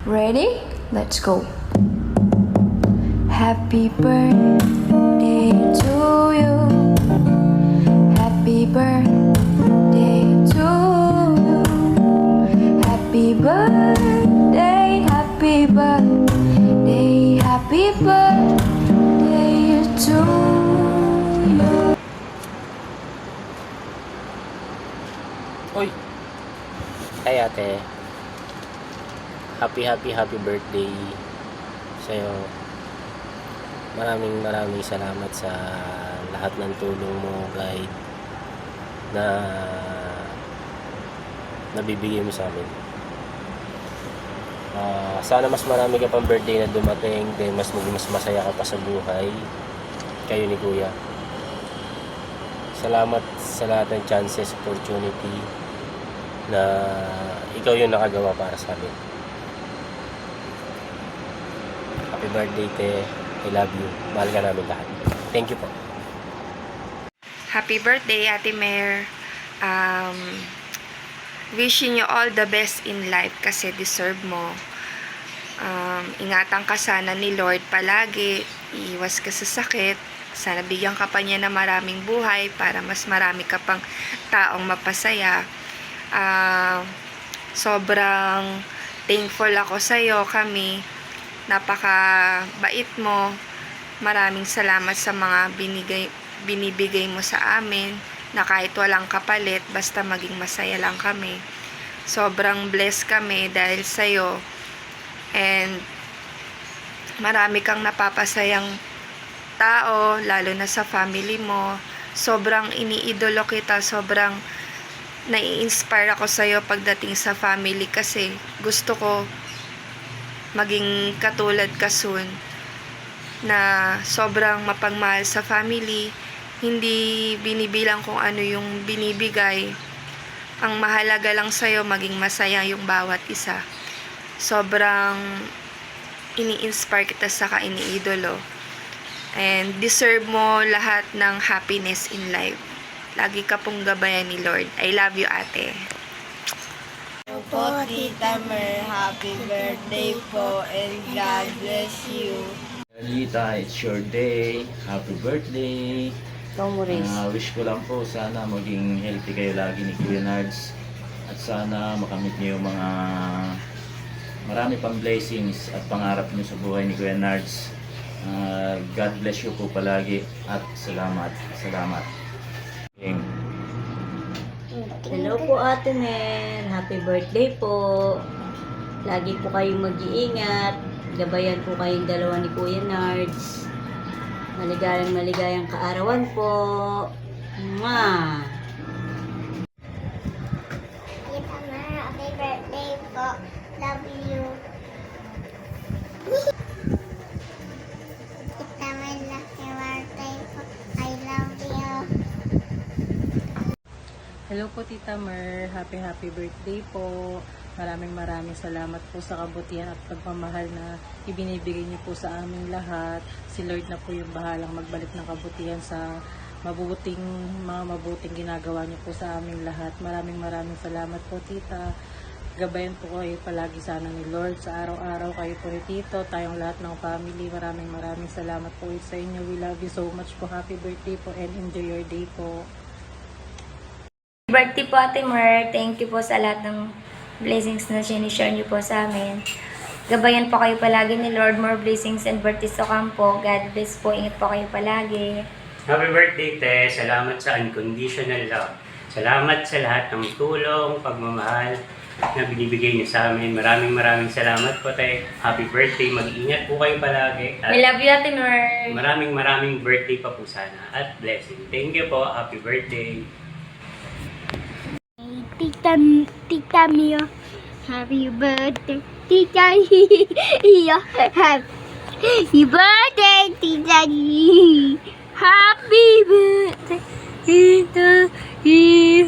Ready? Let's go. Happy birthday to you. Happy birthday to you. Happy birthday, happy birthday, happy birthday to you. Uy! Ay ate, happy birthday sa'yo. Maraming salamat sa lahat ng tulong mo, guide, na nabibigay mo sa amin. Sana mas marami ka pang birthday na dumating, kaya mas masaya ka pa sa buhay, kayo ni Kuya. Salamat sa lahat ng chances, opportunity na ikaw yung nakagawa para sa amin. Happy birthday, te. I love you. Mahal ka namin lahat. Thank you po. Happy birthday, Ate Mer. Wishing you all the best in life kasi deserve mo. Ingatan ka sana ni Lord palagi. Iwas ka sa sakit. Sana bigyan ka pa niya ng maraming buhay para mas marami ka pang taong mapasaya. Sobrang thankful ako sa'yo, kami. Napakabait mo. Maraming salamat sa mga binibigay mo sa amin na kahit walang kapalit, basta maging masaya lang kami. Sobrang blessed kami dahil sa'yo. And marami kang napapasayang tao, lalo na sa family mo. Sobrang iniidolo kita, sobrang nai-inspire ako sa'yo pagdating sa family kasi gusto ko maging katulad ka soon na sobrang mapagmahal sa family, hindi binibilang kung ano yung binibigay. Ang mahalaga lang sa'yo maging masaya yung bawat isa. Sobrang ini-inspire kita sa iniidolo. And deserve mo lahat ng happiness in life. Lagi ka pong gabayan ni Lord. I love you, ate. Po, Tita Mer, happy birthday po and God bless you. Lita, it's your day. Happy birthday. Wish ko lang po sana maging healthy kayo lagi ni Kuya Nards. At sana makamit niyo yung mga marami pang blessings at pangarap niyo sa buhay ni Kuya Nards. God bless you po palagi at salamat. Salamat. Hello po, Ate Mer. Happy birthday po. Lagi po kayong mag-iingat. Gabayan po kayong dalawa ni Kuya Nards. Maligayang kaarawan po. Mwah! Tita Mer, happy birthday po. Love you. Tita Mer, happy birthday po. I love you. Hello po, Tita Mer. Happy birthday po. Maraming salamat po sa kabutihan at pagmamahal na ibinibigay niyo po sa aming lahat. Si Lord na po yung bahalang magbalik ng kabutihan sa mga mabuting ginagawa niyo po sa aming lahat. Maraming salamat po, Tita. Gabayan po kayo palagi sana ni Lord sa araw-araw. Kayo po ni Tito, tayong lahat ng family. Maraming salamat po sa inyo. We love you so much po. Happy birthday po and enjoy your day po. Birthday po, Ate Mer. Thank you po sa lahat ng blessings na sinishare niyo po sa amin. Gabayan po kayo palagi ni Lord. More blessings and birthdays to come po. God bless po. Ingat po kayo palagi. Happy birthday, Te. Salamat sa unconditional love. Salamat sa lahat ng tulong, pagmamahal na binibigay niyo sa amin. Maraming salamat po, Te. Happy birthday. Mag-iingat po kayo palagi. At I love you, Ate Mer. maraming birthday pa po sana. At blessing. Thank you po. Happy birthday. Tita Mia, happy birthday. Tita Mia, happy birthday, Tita Mia. Happy birthday, Tita Mia.